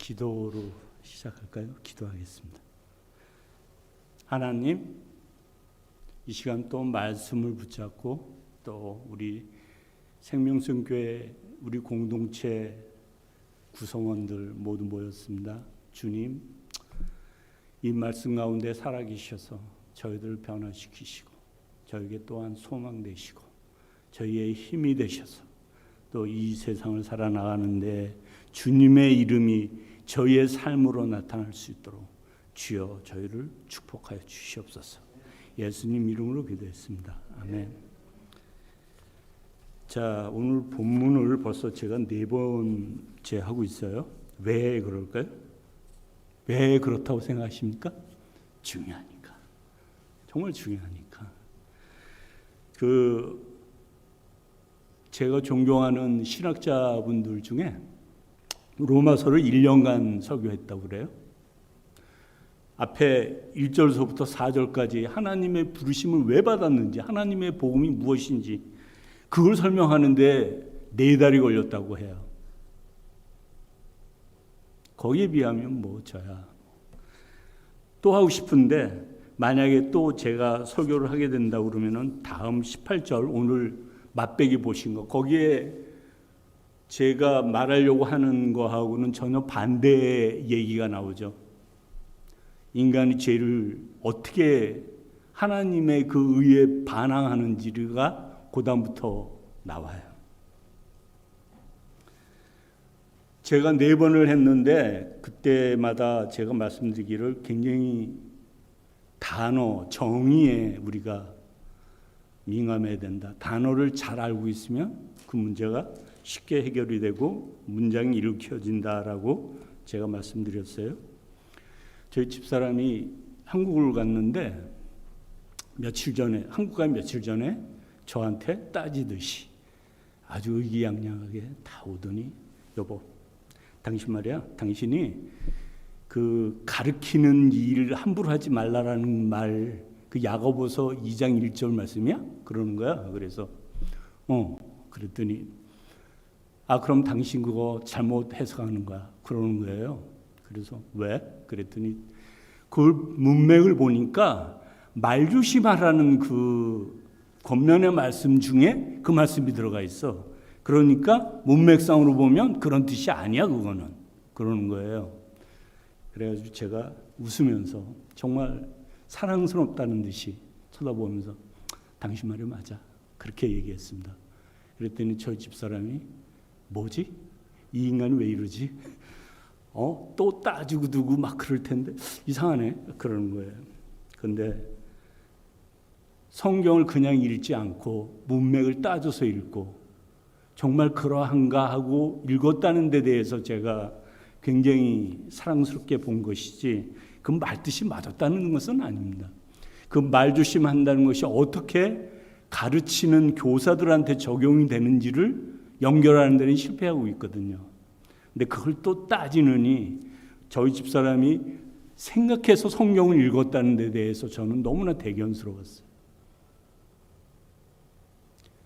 기도로 시작할까요? 기도하겠습니다. 하나님, 이 시간 또 말씀을 붙잡고 또 우리 생명성교회 우리 공동체 구성원들 모두 모였습니다. 주님, 이 말씀 가운데 살아계셔서 저희들을 변화시키시고 저에게 또한 소망 되시고 저희의 힘이 되셔서 또 이 세상을 살아나가는데 주님의 이름이 저희의 삶으로 나타날 수 있도록 주여 저희를 축복하여 주시옵소서. 예수님 이름으로 기도했습니다. 아멘. 자, 오늘 본문을 벌써 제가 4번째 하고 있어요. 왜 그럴까요? 왜 그렇다고 생각하십니까? 중요하니까. 정말 중요하니까. 제가 존경하는 신학자분들 중에 로마서를 1년간 설교했다고 그래요. 앞에 1절서부터 4절까지 하나님의 부르심을 왜 받았는지, 하나님의 복음이 무엇인지 그걸 설명하는데 4달이 걸렸다고 해요. 거기에 비하면 뭐 저야. 또 하고 싶은데 만약에 또 제가 설교를 하게 된다고 그러면은 다음 18절 오늘 맛배기 보신 거 거기에 제가 말하려고 하는 거하고는 전혀 반대의 얘기가 나오죠. 인간이 죄를 어떻게 하나님의 그 의에 반항하는지가 그다음부터 나와요. 제가 4번을 했는데 그때마다 제가 말씀드리기를 굉장히 단어, 정의에 우리가 민감해야 된다. 단어를 잘 알고 있으면 그 문제가 쉽게 해결이 되고 문장이 일으켜진다라고 제가 말씀드렸어요. 저희 집사람이 한국을 갔는데 한국 간 며칠 전에 저한테 따지듯이 아주 의기양양하게 다 오더니 여보, 당신 말이야, 당신이 그 가르치는 일을 함부로 하지 말라라는 말 그 야고보서 2장 1절 말씀이야? 그러는 거야. 그래서 그랬더니 그럼 당신 그거 잘못 해석하는 거야. 그러는 거예요. 그래서 왜? 그랬더니 그 문맥을 보니까 말조심하라는 그 겉면의 말씀 중에 그 말씀이 들어가 있어. 그러니까 문맥상으로 보면 그런 뜻이 아니야 그거는. 그러는 거예요. 그래가지고 제가 웃으면서 정말 사랑스럽다는 듯이 쳐다보면서 당신 말이 맞아. 그렇게 얘기했습니다. 그랬더니 저희 집사람이 뭐지? 이 인간이 왜 이러지? 또 따지고 두고 막 그럴 텐데 이상하네. 그러는 거예요. 근데 성경을 그냥 읽지 않고 문맥을 따져서 읽고 정말 그러한가 하고 읽었다는 데 대해서 제가 굉장히 사랑스럽게 본 것이지 그 말뜻이 맞았다는 것은 아닙니다. 그 말조심한다는 것이 어떻게 가르치는 교사들한테 적용이 되는지를 연결하는 데는 실패하고 있거든요. 근데 그걸 또 따지느니 저희 집사람이 생각해서 성경을 읽었다는 데 대해서 저는 너무나 대견스러웠어요.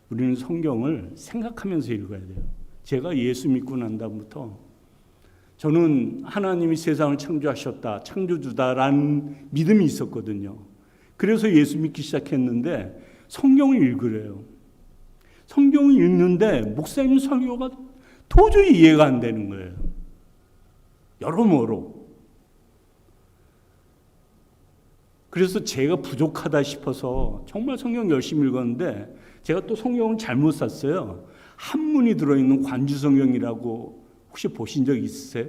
우리는 성경을 생각하면서 읽어야 돼요. 제가 예수 믿고 난 다음부터 저는 하나님이 세상을 창조하셨다, 창조주다라는 믿음이 있었거든요. 그래서 예수 믿기 시작했는데 성경을 읽으래요. 성경을 읽는데 목사님 설교가 도저히 이해가 안 되는 거예요. 여러모로. 그래서 제가 부족하다 싶어서 정말 성경 열심히 읽었는데 제가 또 성경을 잘못 샀어요. 한문이 들어있는 관주성경이라고 혹시 보신 적 있으세요?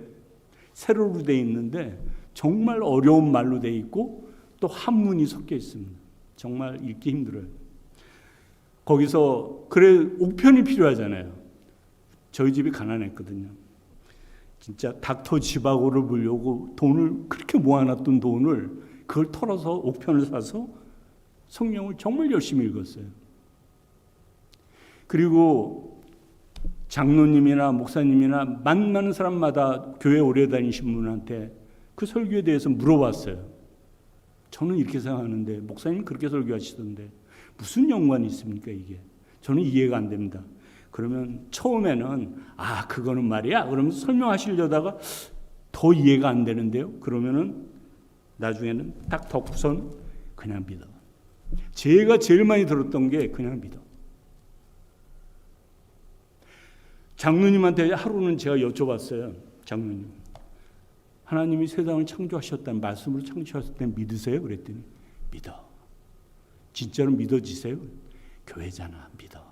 세로로 되어 있는데 정말 어려운 말로 되어 있고 또 한문이 섞여 있습니다. 정말 읽기 힘들어요. 거기서 옥편이 필요하잖아요. 저희 집이 가난했거든요. 진짜 닥터 지바고를 보려고 돈을 그렇게 모아놨던 돈을 그걸 털어서 옥편을 사서 성경을 정말 열심히 읽었어요. 그리고 장로님이나 목사님이나 만나는 사람마다 교회 오래 다니신 분한테 그 설교에 대해서 물어봤어요. 저는 이렇게 생각하는데 목사님 그렇게 설교하시던데 무슨 연관이 있습니까 이게? 저는 이해가 안 됩니다. 그러면 처음에는 그거는 말이야 그러면서 설명하시려다가 더 이해가 안 되는데요. 그러면은 나중에는 딱 덮고선 그냥 믿어. 제가 제일 많이 들었던 게 그냥 믿어. 장로님한테 하루는 제가 여쭤봤어요. 장로님, 하나님이 세상을 창조하셨다는 말씀으로 창조하셨다는 믿으세요? 그랬더니 믿어. 진짜로 믿어지세요? 교회잖아. 믿어.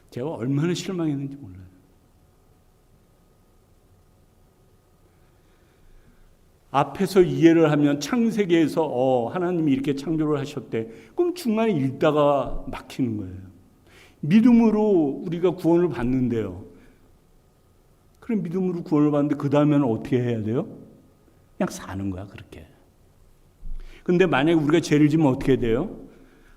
제가 얼마나 실망했는지 몰라요. 앞에서 이해를 하면 창세기에서 하나님이 이렇게 창조를 하셨대. 그럼 중간에 읽다가 막히는 거예요. 믿음으로 우리가 구원을 받는데요. 그럼 믿음으로 구원을 받는데 그 다음에는 어떻게 해야 돼요? 그냥 사는 거야, 그렇게. 근데 만약에 우리가 죄를 지면 어떻게 돼요?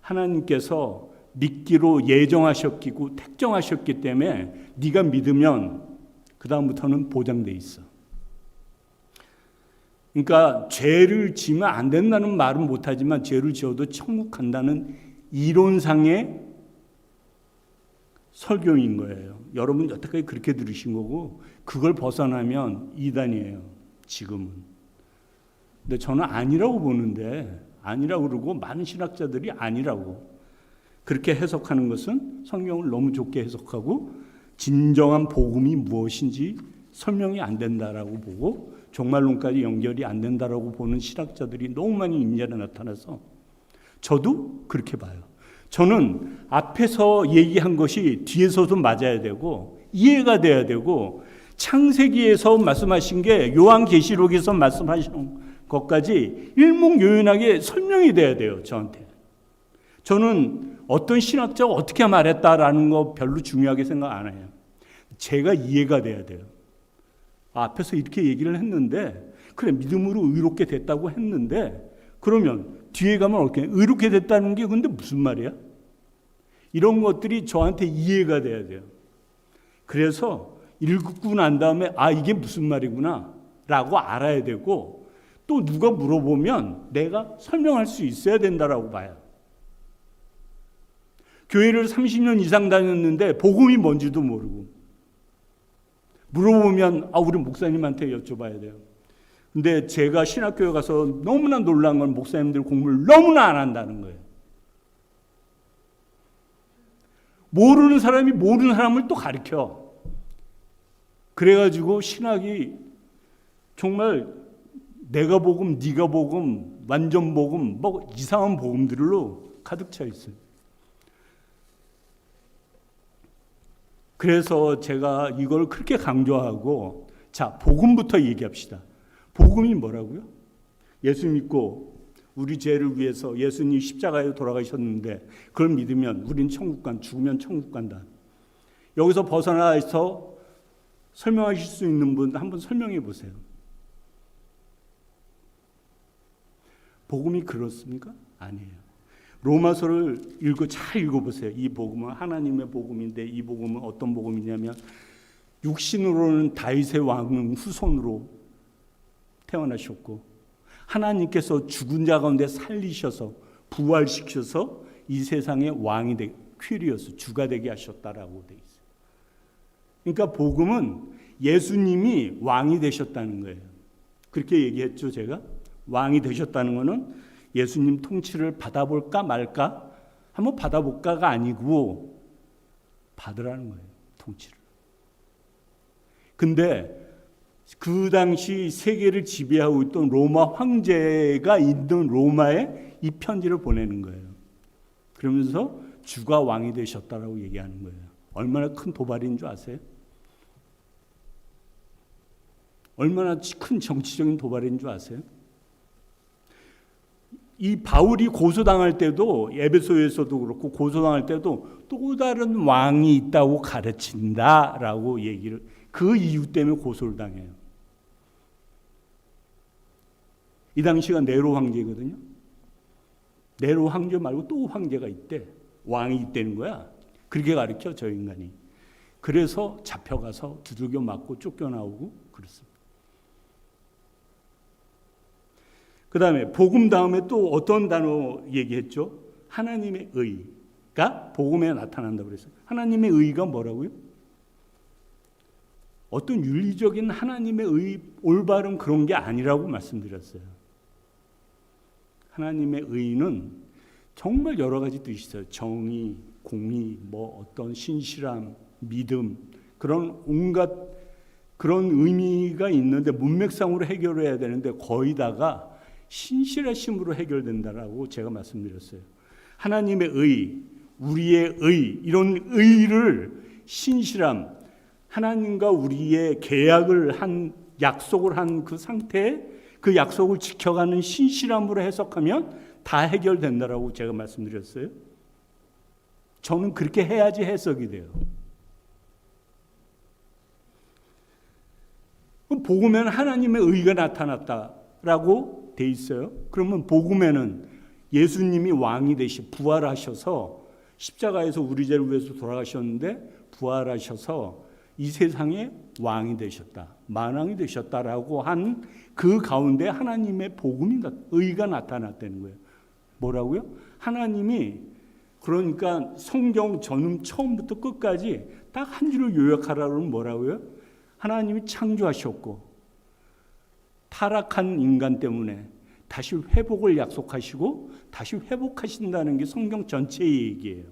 하나님께서 믿기로 예정하셨고 택정하셨기 때문에 네가 믿으면 그 다음부터는 보장돼 있어. 그러니까 죄를 지면 안 된다는 말은 못하지만 죄를 지어도 천국 간다는 이론상의 설교인 거예요. 여러분 여태까지 그렇게 들으신 거고 그걸 벗어나면 이단이에요. 지금은. 근데 저는 아니라고 보는데 아니라고 그러고 많은 신학자들이 아니라고 그렇게 해석하는 것은 성경을 너무 좁게 해석하고 진정한 복음이 무엇인지 설명이 안 된다라고 보고 종말론까지 연결이 안 된다라고 보는 신학자들이 너무 많이 인연에 나타나서 저도 그렇게 봐요. 저는 앞에서 얘기한 것이 뒤에서도 맞아야 되고 이해가 돼야 되고 창세기에서 말씀하신 게 요한계시록에서 말씀하시는 것까지 일목요연하게 설명이 돼야 돼요. 저한테. 저는 어떤 신학자가 어떻게 말했다라는 거 별로 중요하게 생각 안 해요. 제가 이해가 돼야 돼요. 앞에서 이렇게 얘기를 했는데 그래 믿음으로 의롭게 됐다고 했는데 그러면 뒤에 가면 어떻게 의롭게 됐다는 게 근데 무슨 말이야? 이런 것들이 저한테 이해가 돼야 돼요. 그래서 읽고 난 다음에 이게 무슨 말이구나 라고 알아야 되고 또 누가 물어보면 내가 설명할 수 있어야 된다라고 봐요. 교회를 30년 이상 다녔는데 복음이 뭔지도 모르고 물어보면 우리 목사님한테 여쭤봐야 돼요. 근데 제가 신학교에 가서 너무나 놀란 건 목사님들 공부를 너무나 안 한다는 거예요. 모르는 사람이 모르는 사람을 또 가르쳐. 그래가지고 신학이 정말 내가 복음, 네가 복음, 완전 복음, 뭐 이상한 복음들로 가득 차 있어요. 그래서 제가 이걸 그렇게 강조하고 자, 복음부터 얘기합시다. 복음이 뭐라고요? 예수 믿고 우리 죄를 위해서 예수님이 십자가에 돌아가셨는데 그걸 믿으면 우린 천국 간, 죽으면 천국 간다. 여기서 벗어나서 설명하실 수 있는 분 한번 설명해 보세요. 복음이 그렇습니까? 아니에요. 로마서를 잘 읽어보세요. 이 복음은 하나님의 복음인데 이 복음은 어떤 복음이냐면 육신으로는 다윗의 왕 후손으로 태어나셨고 하나님께서 죽은 자 가운데 살리셔서 부활시켜서 이 세상의 왕이 퀴리어스 주가 되게 하셨다라고 돼 있어요. 그러니까 복음은 예수님이 왕이 되셨다는 거예요. 그렇게 얘기했죠, 제가. 왕이 되셨다는 것은 예수님 통치를 받아볼까 말까? 한번 받아볼까가 아니고 받으라는 거예요, 통치를. 근데 그 당시 세계를 지배하고 있던 로마 황제가 있는 로마에 이 편지를 보내는 거예요. 그러면서 주가 왕이 되셨다라고 얘기하는 거예요. 얼마나 큰 도발인 줄 아세요? 얼마나 큰 정치적인 도발인 줄 아세요? 이 바울이 고소당할 때도 에베소에서도 그렇고 고소당할 때도 또 다른 왕이 있다고 가르친다라고 얘기를 그 이유 때문에 고소를 당해요. 이 당시가 네로 황제거든요. 네로 황제 말고 또 황제가 있대. 왕이 있다는 거야. 그렇게 가르쳐 저 인간이. 그래서 잡혀가서 두들겨 맞고 쫓겨나오고 그렇습니다. 그 다음에 복음 다음에 또 어떤 단어 얘기했죠? 하나님의 의가 복음에 나타난다고 그랬어요. 하나님의 의가 뭐라고요? 어떤 윤리적인 하나님의 올바른 그런 게 아니라고 말씀드렸어요. 하나님의 의는 정말 여러 가지 뜻이 있어요. 정의, 공의, 어떤 신실함, 믿음, 그런 온갖 그런 의미가 있는데 문맥상으로 해결해야 되는데 거의 다가 신실하심으로 해결된다라고 제가 말씀드렸어요. 하나님의 의, 우리의 의, 이런 의를 신실함, 하나님과 우리의 계약을 한, 약속을 한 그 상태에 그 약속을 지켜가는 신실함으로 해석하면 다 해결된다라고 제가 말씀드렸어요. 저는 그렇게 해야지 해석이 돼요. 복음에는 하나님의 의가 나타났다라고 돼 있어요. 그러면 복음에는 예수님이 왕이 되시 부활하셔서 십자가에서 우리 죄를 위해서 돌아가셨는데 부활하셔서 이 세상의 왕이 되셨다, 만왕이 되셨다라고 한 그 가운데 하나님의 복음이 의가 나타났다는 거예요. 뭐라고요? 하나님이 그러니까 성경 전음 처음부터 끝까지 딱 한 줄을 요약하라면 뭐라고요? 하나님이 창조하셨고 타락한 인간 때문에 다시 회복을 약속하시고 다시 회복하신다는 게 성경 전체의 얘기예요.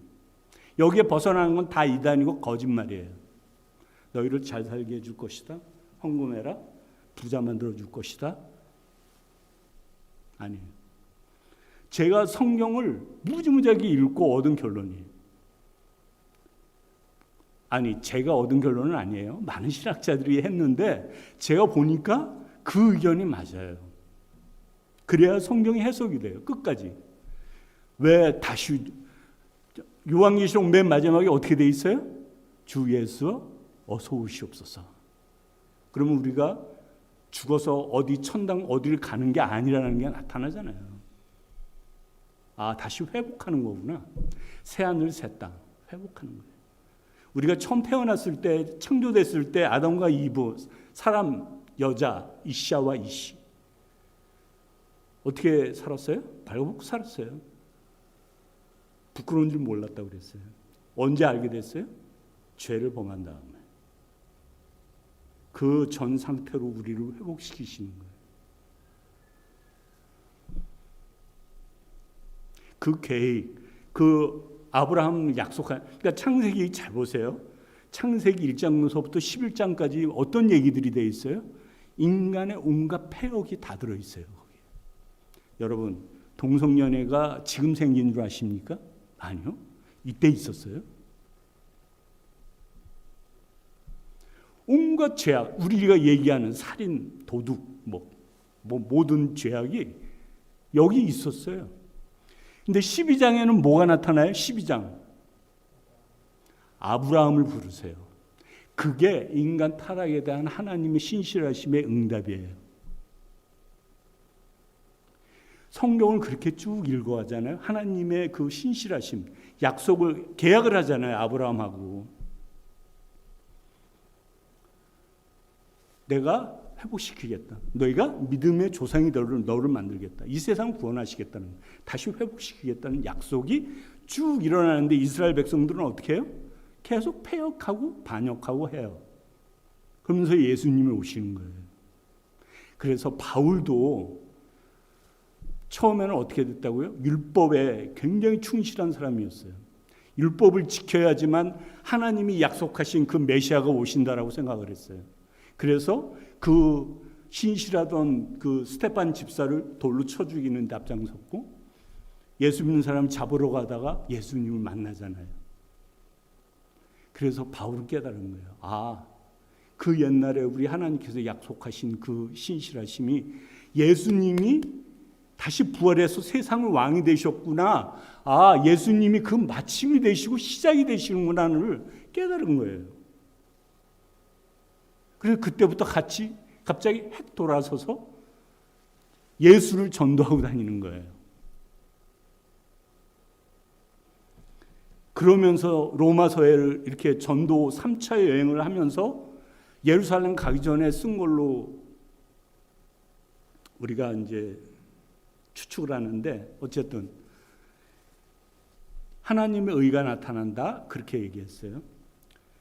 여기에 벗어나는 건 다 이단이고 거짓말이에요. 너희를 잘 살게 해줄 것이다. 헌금해라. 부자 만들어 줄 것이다. 아니에요. 제가 성경을 무지무지하게 읽고 얻은 결론이에요. 아니, 제가 얻은 결론은 아니에요. 많은 신학자들이 했는데 제가 보니까 그 의견이 맞아요. 그래야 성경이 해석이 돼요. 끝까지. 왜 다시 요한계시록 맨 마지막에 어떻게 돼 있어요? 주 예수 어서 오시옵소서. 그러면 우리가 죽어서 어디 천당 어디를 가는 게 아니라는 게 나타나잖아요. 아, 다시 회복하는 거구나. 새하늘 새 땅 회복하는 거예요. 우리가 처음 태어났을 때 창조됐을 때 아담과 이브 사람 여자 이샤와 이시 어떻게 살았어요? 발버둥 살았어요. 부끄러운 줄 몰랐다고 그랬어요. 언제 알게 됐어요? 죄를 범한 다음에. 그 전 상태로 우리를 회복시키시는 거예요. 그 계획, 그 아브라함 약속한, 그러니까 창세기 잘 보세요. 창세기 1장서부터 11장까지 어떤 얘기들이 돼 있어요? 인간의 온갖 폐역이 다 들어 있어요. 거기에. 여러분, 동성연애가 지금 생긴 줄 아십니까? 아니요. 이때 있었어요. 온갖 죄악, 우리가 얘기하는 살인, 도둑, 모든 죄악이 여기 있었어요. 근데 12장에는 뭐가 나타나요? 12장. 아브라함을 부르세요. 그게 인간 타락에 대한 하나님의 신실하심의 응답이에요. 성경을 그렇게 쭉 읽어하잖아요. 하나님의 그 신실하심, 약속을, 계약을 하잖아요. 아브라함하고. 내가 회복시키겠다. 너희가 믿음의 조상이 너를 만들겠다. 이 세상 구원하시겠다는, 다시 회복시키겠다는 약속이 쭉 일어나는데 이스라엘 백성들은 어떻게 해요? 계속 패역하고 반역하고 해요. 그러면서 예수님이 오시는 거예요. 그래서 바울도 처음에는 어떻게 됐다고요? 율법에 굉장히 충실한 사람이었어요. 율법을 지켜야지만 하나님이 약속하신 그 메시아가 오신다라고 생각을 했어요. 그래서 그 신실하던 그 스테판 집사를 돌로 쳐 죽이는 데 앞장섰고, 예수 믿는 사람 잡으러 가다가 예수님을 만나잖아요. 그래서 바울은 깨달은 거예요. 아, 그 옛날에 우리 하나님께서 약속하신 그 신실하심이 예수님이 다시 부활해서 세상의 왕이 되셨구나. 아, 예수님이 그 마침이 되시고 시작이 되시는구나를 깨달은 거예요. 그래서 그때부터 갑자기 핵 돌아서서 예수를 전도하고 다니는 거예요. 그러면서 로마서에 이렇게 전도 3차 여행을 하면서 예루살렘 가기 전에 쓴 걸로 우리가 이제 추측을 하는데, 어쨌든 하나님의 의가 나타난다 그렇게 얘기했어요.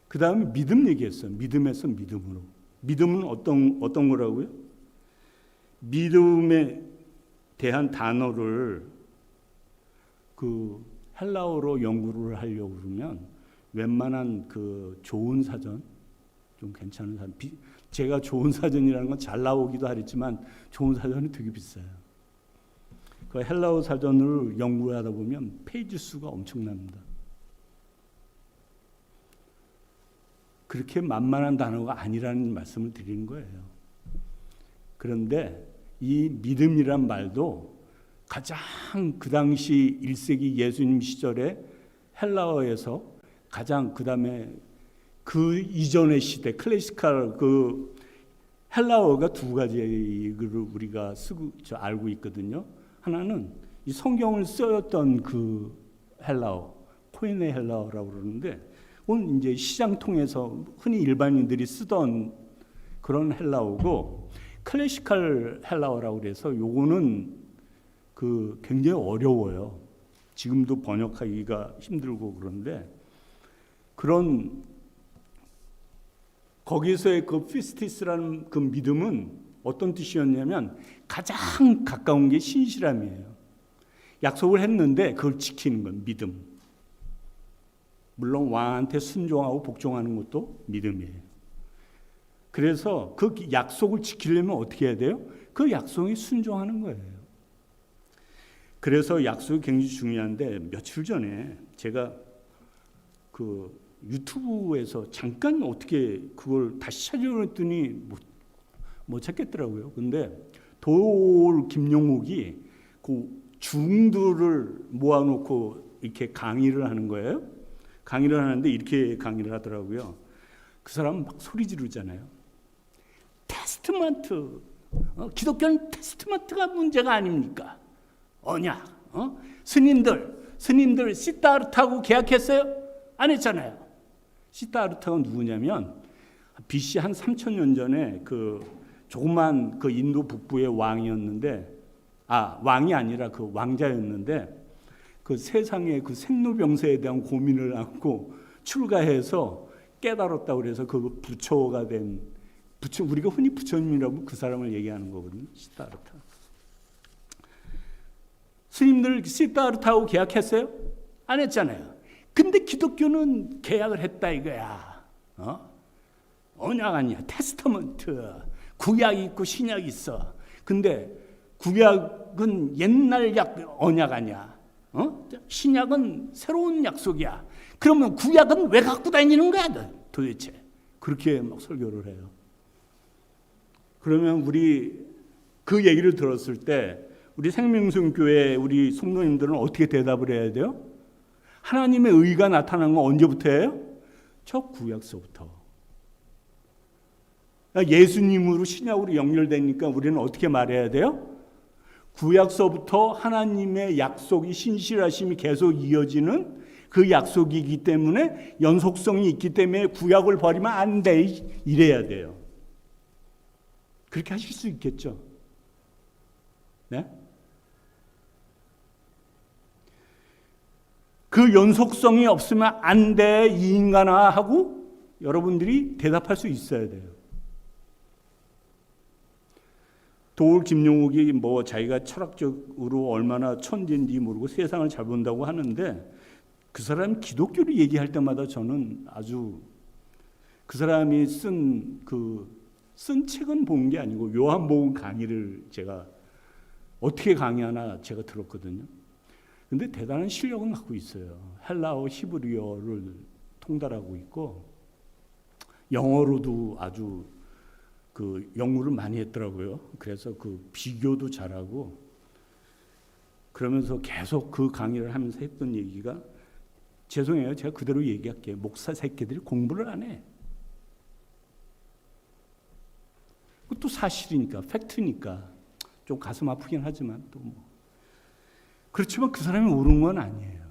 그 다음에 믿음 얘기했어. 믿음에서 믿음으로. 믿음은 어떤 거라고요? 믿음에 대한 단어를 그 헬라어로 연구를 하려고 그러면 웬만한 그 좋은 사전, 좀 괜찮은 사전, 제가 좋은 사전이라는 건 잘 나오기도 하겠지만 좋은 사전이 되게 비싸요. 그 헬라어 사전을 연구하다 보면 페이지 수가 엄청납니다. 그렇게 만만한 단어가 아니라는 말씀을 드리는 거예요. 그런데 이 믿음이란 말도 가장 그 당시 1세기 예수님 시절에 헬라어에서 가장 그다음에 그 이전의 시대 클래시컬 그 헬라어가 두 가지를 우리가 쓰고 알고 있거든요. 하나는 이 성경을 쓰였던 그 헬라어, 코인의 헬라어라고 그러는데 그건 이제 시장 통해서 흔히 일반인들이 쓰던 그런 헬라어고 클래시컬 헬라어라고 그래서 요거는 그 굉장히 어려워요. 지금도 번역하기가 힘들고 그런데 그런 거기서의 그 피스티스라는 그 믿음은 어떤 뜻이었냐면 가장 가까운 게 신실함이에요. 약속을 했는데 그걸 지키는 건 믿음. 물론 왕한테 순종하고 복종하는 것도 믿음이에요. 그래서 그 약속을 지키려면 어떻게 해야 돼요? 그 약속에 순종하는 거예요. 그래서 약속이 굉장히 중요한데 며칠 전에 제가 그 유튜브에서 잠깐 어떻게 그걸 다시 찾아봤더니 못 찾겠더라고요. 근데 도올 김용욱이 그 중들을 모아놓고 이렇게 강의를 하는 거예요. 강의를 하는데 이렇게 강의를 하더라고요. 그 사람은 막 소리 지르잖아요. 테스트먼트, 기독교는 테스트먼트가 문제가 아닙니까? 언약, 스님들 시다르타하고 계약했어요? 안 했잖아요. 시다르타가 누구냐면 BC 한 3,000년 전에 그 조그만 그 인도 북부의 왕이었는데, 왕이 아니라 그 왕자였는데 그 세상의 그 생로병사에 대한 고민을 안고 출가해서 깨달았다고 그래서 그 부처가 된 부처, 우리가 흔히 부처님이라고 그 사람을 얘기하는 거거든요. 시다르타. 스님들 시다르타하고 계약했어요? 안 했잖아요. 근데 기독교는 계약을 했다 이거야. 언약 아니야. 테스터먼트. 구약이 있고 신약이 있어. 근데 구약은 옛날 언약 아니야. 신약은 새로운 약속이야. 그러면 구약은 왜 갖고 다니는 거야, 도대체? 그렇게 막 설교를 해요. 그러면 우리 그 얘기를 들었을 때 우리 생명성교회 우리 성도님들은 어떻게 대답을 해야 돼요? 하나님의 의가 나타난 건 언제부터예요? 저 구약서부터. 예수님으로 신약으로 연결되니까 우리는 어떻게 말해야 돼요? 구약서부터 하나님의 약속이 신실하심이 계속 이어지는 그 약속이기 때문에 연속성이 있기 때문에 구약을 버리면 안 돼. 이래야 돼요. 그렇게 하실 수 있겠죠? 네? 그 연속성이 없으면 안 돼, 이 인간아 하고 여러분들이 대답할 수 있어야 돼요. 도올 김용욱이 뭐 자기가 철학적으로 얼마나 천재인지 모르고 세상을 잘 본다고 하는데 그 사람이 기독교를 얘기할 때마다 저는 아주 그 사람이 쓴 책은 본 게 아니고 요한복음 강의를 제가 어떻게 강의하나 제가 들었거든요. 근데 대단한 실력은 갖고 있어요. 헬라어, 히브리어를 통달하고 있고 영어로도 아주 그 연구를 많이 했더라고요. 그래서 그 비교도 잘하고 그러면서 계속 그 강의를 하면서 했던 얘기가 죄송해요. 제가 그대로 얘기할게요. 목사 새끼들이 공부를 안 해. 그것도 사실이니까, 팩트니까 좀 가슴 아프긴 하지만 또 뭐. 그렇지만 그 사람이 옳은 건 아니에요.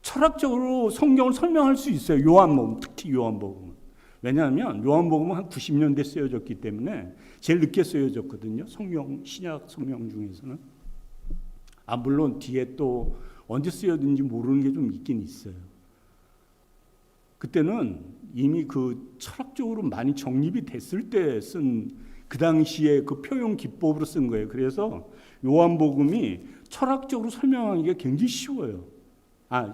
철학적으로 성경을 설명할 수 있어요. 요한복음, 특히 요한복음은. 왜냐하면 요한복음은 한 90년대 쓰여졌기 때문에 제일 늦게 쓰여졌거든요. 신약 성경 중에서는. 물론 뒤에 또 언제 쓰여졌는지 모르는 게 좀 있긴 있어요. 그때는 이미 그 철학적으로 많이 정립이 됐을 때 쓴 그 당시에 그 표현 기법으로 쓴 거예요. 그래서 요한복음이 철학적으로 설명하기가 굉장히 쉬워요.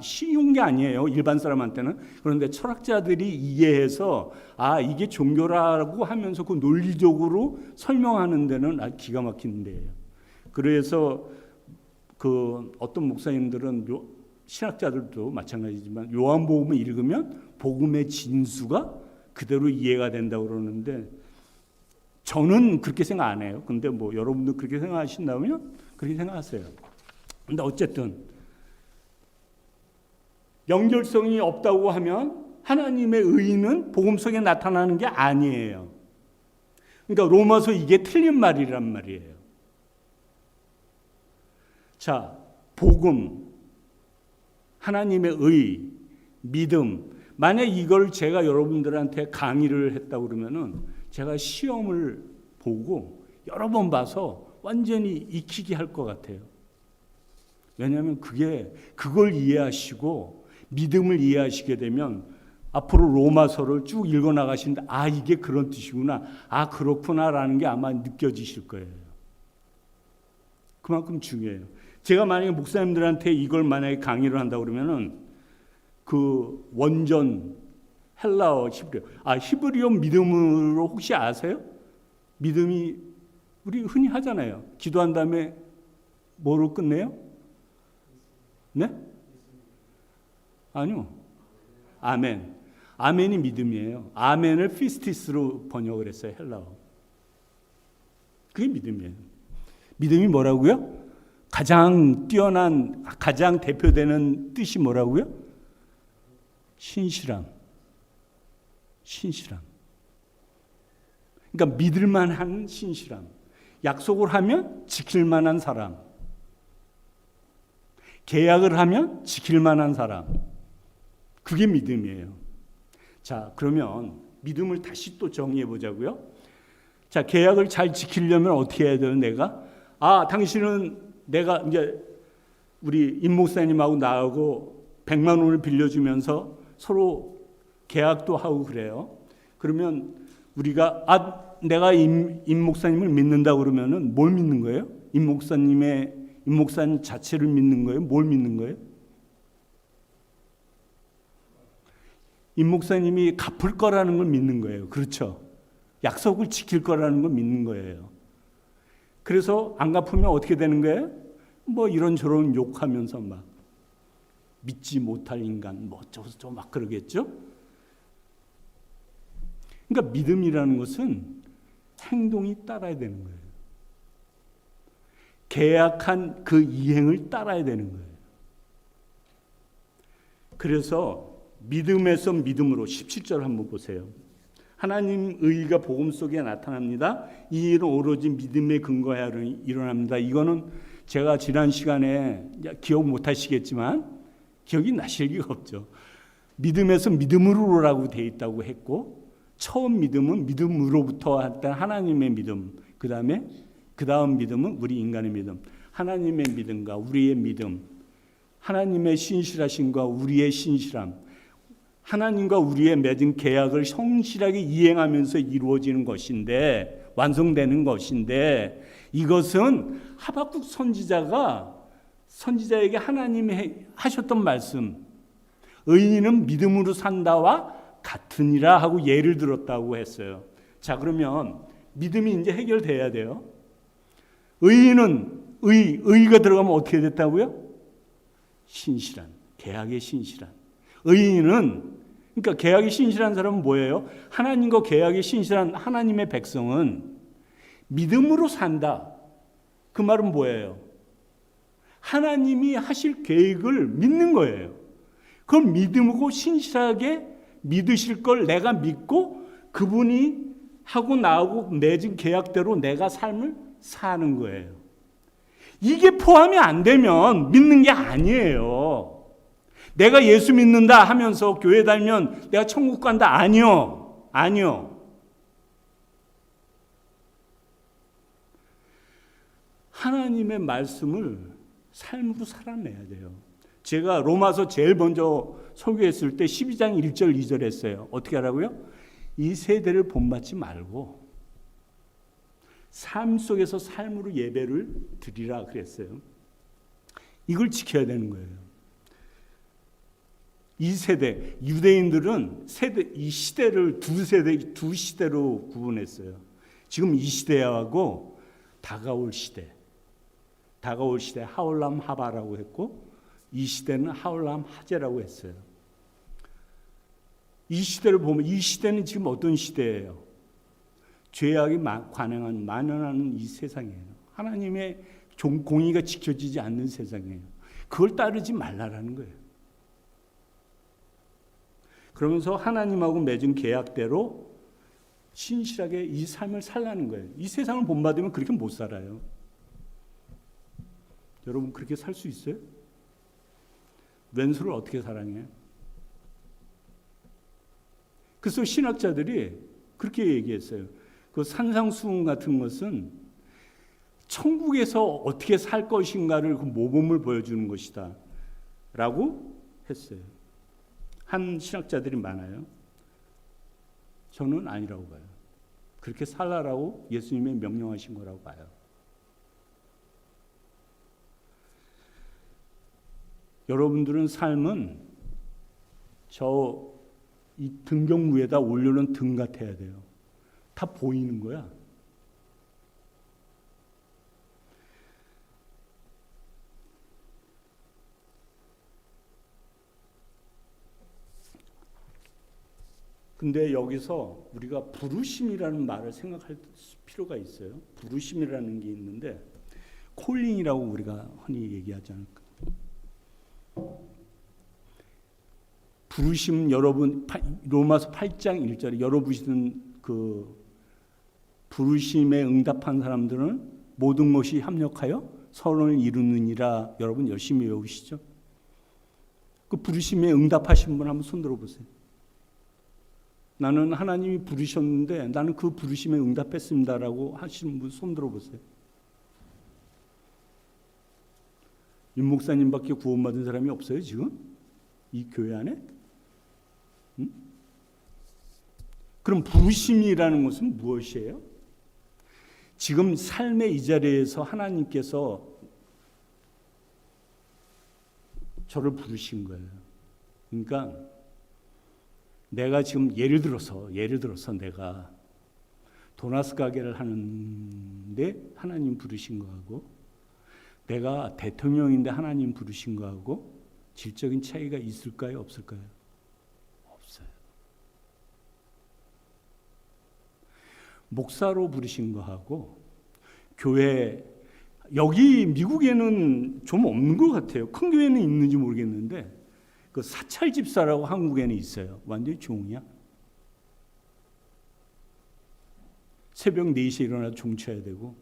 쉬운 게 아니에요. 일반 사람한테는. 그런데 철학자들이 이해해서 이게 종교라고 하면서 그 논리적으로 설명하는 데는 아주 기가 막힌 데예요. 그래서 그 어떤 목사님들은 신학자들도 마찬가지지만 요한복음을 읽으면 복음의 진수가 그대로 이해가 된다고 그러는데 저는 그렇게 생각 안 해요. 근데 뭐 여러분도 그렇게 생각하신다면 그렇게 생각하세요. 근데 어쨌든 연결성이 없다고 하면 하나님의 의는 복음 속에 나타나는 게 아니에요. 그러니까 로마서 이게 틀린 말이란 말이에요. 자, 복음, 하나님의 의, 믿음. 만약 이걸 제가 여러분들한테 강의를 했다고 그러면은 제가 시험을 보고 여러 번 봐서 완전히 익히게 할 것 같아요. 왜냐하면 그걸 이해하시고 믿음을 이해하시게 되면 앞으로 로마서를 쭉 읽어 나가시는데 이게 그런 뜻이구나. 그렇구나라는 게 아마 느껴지실 거예요. 그만큼 중요해요. 제가 만약에 목사님들한테 이걸 만약에 강의를 한다고 그러면은 그 원전 헬라어 히브리어 히브리어 믿음으로 혹시 아세요? 믿음이 우리 흔히 하잖아요. 기도한 다음에 뭐로 끝내요? 네? 아니요. 아멘. 아멘이 믿음이에요. 아멘을 피스티스로 번역을 했어요. 헬라어. 그게 믿음이에요. 믿음이 뭐라고요? 가장 뛰어난, 가장 대표되는 뜻이 뭐라고요? 신실함. 그러니까 믿을 만한 신실함. 약속을 하면 지킬 만한 사람. 계약을 하면 지킬 만한 사람. 그게 믿음이에요. 자, 그러면 믿음을 다시 또 정의해 보자고요. 자, 계약을 잘 지키려면 어떻게 해야 돼요, 내가? 당신은 내가 이제 우리 임 목사님하고 나하고 100만 원을 빌려주면서 서로 계약도 하고 그래요. 그러면 우리가 내가 임 목사님을 믿는다 그러면은 뭘 믿는 거예요? 임 목사님 자체를 믿는 거예요? 뭘 믿는 거예요? 임 목사님이 갚을 거라는 걸 믿는 거예요. 그렇죠? 약속을 지킬 거라는 걸 믿는 거예요. 그래서 안 갚으면 어떻게 되는 거예요? 뭐 이런저런 욕하면서 막 믿지 못할 인간 뭐 어쩌고저쩌고 막 그러겠죠? 그러니까 믿음이라는 것은 행동이 따라야 되는 거예요. 계약한 그 이행을 따라야 되는 거예요. 그래서 믿음에서 믿음으로 17절 한번 보세요. 하나님 의가 복음 속에 나타납니다. 이 일은 오로지 믿음에 근거하여 일어납니다. 이거는 제가 지난 시간에 기억 못 하시겠지만 기억이 나실 리가 없죠. 믿음에서 믿음으로라고 되어 있다고 했고 처음 믿음은 믿음으로부터 왔던 하나님의 믿음, 그 다음 믿음은 우리 인간의 믿음, 하나님의 믿음과 우리의 믿음, 하나님의 신실하심과 우리의 신실함, 하나님과 우리의 맺은 계약을 성실하게 이행하면서 이루어지는 것인데, 완성되는 것인데, 이것은 하박국 선지자에게 하나님이 하셨던 말씀, 의인은 믿음으로 산다와 같으니라 하고 예를 들었다고 했어요. 자, 그러면 믿음이 이제 해결돼야 돼요. 의가 들어가면 어떻게 됐다고요? 신실한, 계약에 신실한. 의인은, 그러니까 계약에 신실한 사람은 뭐예요? 하나님과 계약에 신실한 하나님의 백성은 믿음으로 산다. 그 말은 뭐예요? 하나님이 하실 계획을 믿는 거예요. 그걸 믿음으로 신실하게 믿으실 걸 내가 믿고 그분이 하고 나하고 맺은 계약대로 내가 삶을 사는 거예요. 이게 포함이 안 되면 믿는 게 아니에요. 내가 예수 믿는다 하면서 교회 다니면 내가 천국 간다. 아니요. 하나님의 말씀을 삶으로 살아내야 돼요. 제가 로마서 제일 먼저 설교했을 때 12장 1절 2절 했어요. 어떻게 하라고요? 이 세대를 본받지 말고 삶 속에서 삶으로 예배를 드리라 그랬어요. 이걸 지켜야 되는 거예요. 이 세대, 유대인들은 이 시대를 두 시대로 구분했어요. 지금 이 시대하고 다가올 시대 하올람 하바라고 했고, 이 시대는 하올람 하제라고 했어요. 이 시대를 보면 이 시대는 지금 어떤 시대예요? 죄악이 관행한 만연하는 이 세상이에요. 하나님의 공의가 지켜지지 않는 세상이에요. 그걸 따르지 말라라는 거예요. 그러면서 하나님하고 맺은 계약대로 신실하게 이 삶을 살라는 거예요. 이 세상을 본받으면 그렇게 못 살아요. 여러분 그렇게 살 수 있어요? 왼수를 어떻게 사랑해요? 그래서 신학자들이 그렇게 얘기했어요. 그 산상수훈 같은 것은 천국에서 어떻게 살 것인가를 그 모범을 보여주는 것이다 라고 했어요. 한 신학자들이 많아요. 저는 아니라고 봐요. 그렇게 살라라고 예수님이 명령하신 거라고 봐요. 여러분들은 삶은 이 등경 위에다 올려놓은 등 같아야 돼요. 다 보이는 거야. 근데 여기서 우리가 부르심이라는 말을 생각할 필요가 있어요. 부르심이라는 게 있는데 콜링이라고 우리가 흔히 얘기하지 않을까. 부르심, 여러분 로마서 8장 1절에 여러분 그 부르심에 응답한 사람들은 모든 것이 합력하여 선을 이루느니라. 여러분 열심히 외우시죠? 그 부르심에 응답하신 분 한번 손 들어보세요. 나는 하나님이 부르셨는데 나는 그 부르심에 응답했습니다라고 하시는 분 손 들어보세요. 윤 목사님밖에 구원받은 사람이 없어요 지금? 이 교회 안에? 응? 그럼 부르심이라는 것은 무엇이에요? 지금 삶의 이 자리에서 하나님께서 저를 부르신 거예요. 그러니까 내가 지금 예를 들어서 내가 도나스 가게를 하는데 하나님 부르신 거하고 내가 대통령인데 하나님 부르신 거하고 질적인 차이가 있을까요? 없을까요? 없어요. 목사로 부르신 거하고 교회, 여기 미국에는 좀 없는 것 같아요. 큰 교회는 있는지 모르겠는데 그 사찰 집사라고 한국에는 있어요. 완전히 종이야. 새벽 4시에 일어나서 종 쳐야 되고.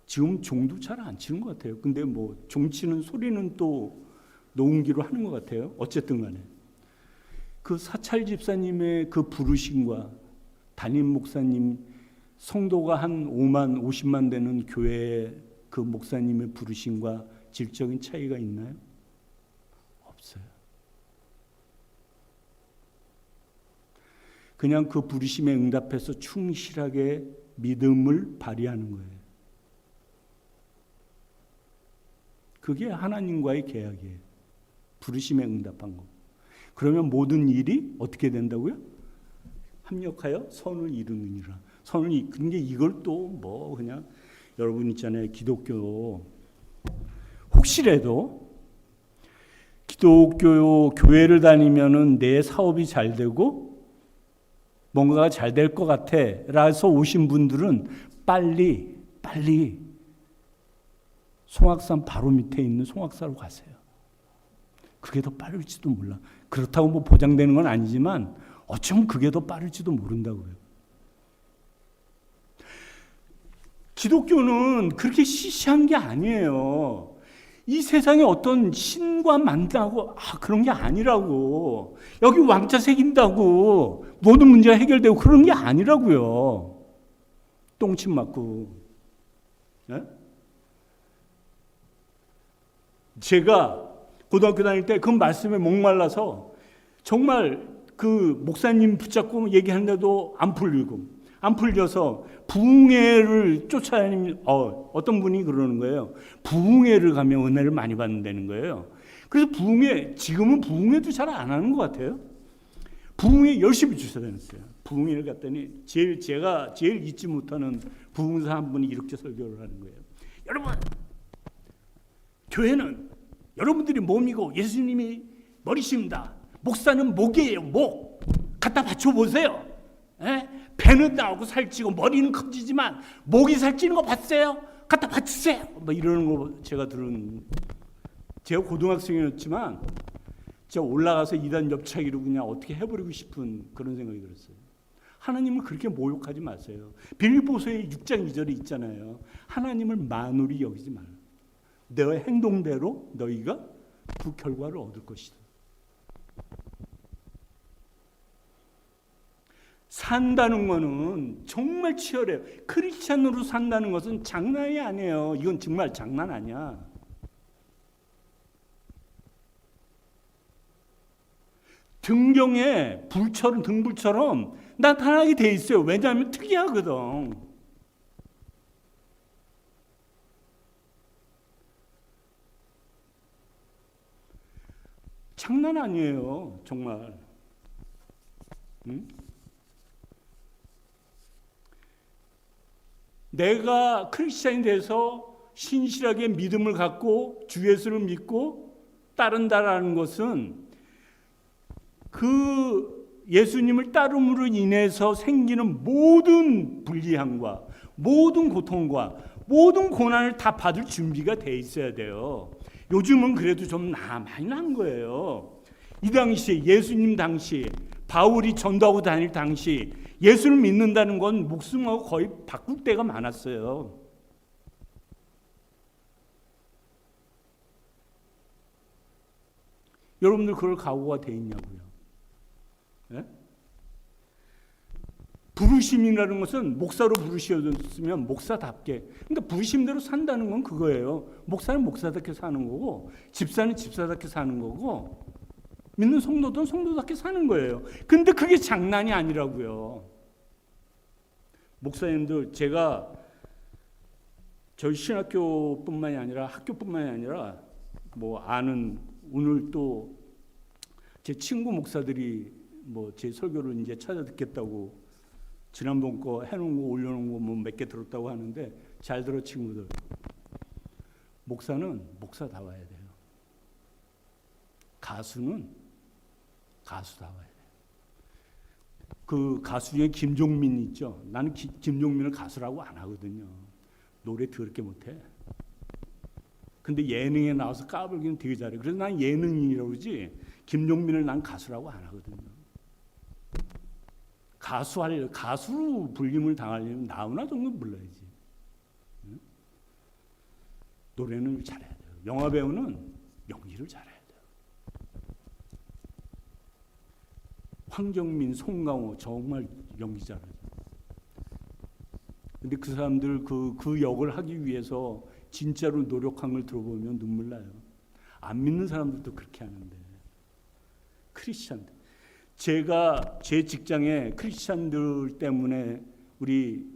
지금 종도 잘 안 치는 것 같아요. 근데 뭐 종 치는 소리는 또 녹음기로 하는 것 같아요. 어쨌든 간에 그 사찰 집사님의 그 부르심과 담임 목사님, 성도가 한 5만 50만 되는 교회의 그 목사님의 부르심과 질적인 차이가 있나요? 없어요. 그냥 그 부르심에 응답해서 충실하게 믿음을 발휘하는 거예요. 그게 하나님과의 계약이에요. 부르심에 응답한 거. 그러면 모든 일이 어떻게 된다고요? 합력하여 선을 이루느니라. 근데 이걸 또 뭐 그냥 여러분 있잖아요. 기독교 혹시라도 기독교 교회를 다니면은 내 사업이 잘 되고 뭔가가 잘 될 것 같아 라서 오신 분들은 빨리 송악산 바로 밑에 있는 송악사로 가세요. 그게 더 빠를지도 몰라. 그렇다고 뭐 보장되는 건 아니지만 어쩌면 그게 더 빠를지도 모른다고요. 기독교는 그렇게 시시한 게 아니에요. 이 세상에 어떤 신과 만나고 그런 게 아니라고. 여기 왕자 새긴다고 모든 문제가 해결되고 그런 게 아니라고요. 똥침 맞고. 네? 제가 고등학교 다닐 때 그 말씀에 목말라서 정말 그 목사님 붙잡고 얘기하는데도 안 풀리고 안 풀려서 부흥회를 쫓아다니면 어떤 분이 그러는 거예요. 부흥회를 가면 은혜를 많이 받는다는 거예요. 그래서 부흥회, 지금은 부흥회도 잘 안 하는 것 같아요. 부흥회 열심히 쫓아다녔어요. 부흥회를 갔더니 제가 제일 잊지 못하는 부흥사 한 분이 이렇게 설교를 하는 거예요. 여러분, 교회는 여러분들이 몸이고 예수님이 머리십니다. 목사는 목이에요. 목. 갖다 받쳐보세요. 배는 나오고 살찌고 머리는 커지지만 목이 살찌는 거 봤어요? 갖다 받치세요. 뭐 이러는 거 제가 들은. 제가 고등학생이었지만 제가 올라가서 이단 옆차기로 그냥 어떻게 해버리고 싶은 그런 생각이 들었어요. 하나님을 그렇게 모욕하지 마세요. 빌립보서의 6장 2절에 있잖아요. 하나님을 만홀히 여기지 말라. 너의 행동대로 너희가 그 결과를 얻을 것이다. 산다는 거는 정말 치열해요. 크리스찬으로 산다는 것은 장난이 아니에요. 이건 정말 장난 아니야. 등경에 불처럼 등불처럼 나타나게 돼 있어요. 왜냐하면 특이하거든. 장난 아니에요. 정말. 응? 내가 크리스찬이 돼서 신실하게 믿음을 갖고 주 예수를 믿고 따른다라는 것은 그 예수님을 따름으로 인해서 생기는 모든 불리함과 모든 고통과 모든 고난을 다 받을 준비가 돼 있어야 돼요. 요즘은 그래도 좀 많이 난 거예요. 이 당시에 예수님 당시 바울이 전도하고 다닐 당시 예수를 믿는다는 건 목숨하고 거의 바꿀 때가 많았어요. 여러분들 그럴 각오가 돼 있냐고요? 예? 부르심이라는 것은 목사로 부르셨으면 목사답게, 그러니까 부르심대로 산다는 건 그거예요. 목사는 목사답게 사는 거고 집사는 집사답게 사는 거고 믿는 성도든 성도답게 사는 거예요. 근데 그게 장난이 아니라고요. 목사님들, 제가 저희 신학교뿐만이 아니라 학교뿐만이 아니라 뭐 아는, 오늘 또 제 친구 목사들이 뭐 제 설교를 이제 찾아 듣겠다고 지난번 거 해놓은 거 올려놓은 거 뭐 몇 개 들었다고 하는데, 잘 들어 친구들. 목사는 목사다워야 돼요. 가수는 가수다워야 돼요. 그 가수 중에 김종민 있죠. 나는 김종민을 가수라고 안 하거든요. 노래 더럽게 못해. 근데 예능에 나와서 까불기는 되게 잘해. 그래서 난 예능인이라고 그러지 김종민을 난 가수라고 안 하거든요. 가수로 불림을 당하려면 나훈아 정도 불러야지. 응? 노래는 잘해야 돼요. 영화 배우는 연기를 잘해야 돼요. 황정민, 송강호 정말 연기 잘하죠. 근데 그 사람들 그 역을 하기 위해서 진짜로 노력한 걸 들어보면 눈물 나요. 안 믿는 사람들도 그렇게 하는데. 크리스찬들. 제가 제 직장에 크리스찬들 때문에 우리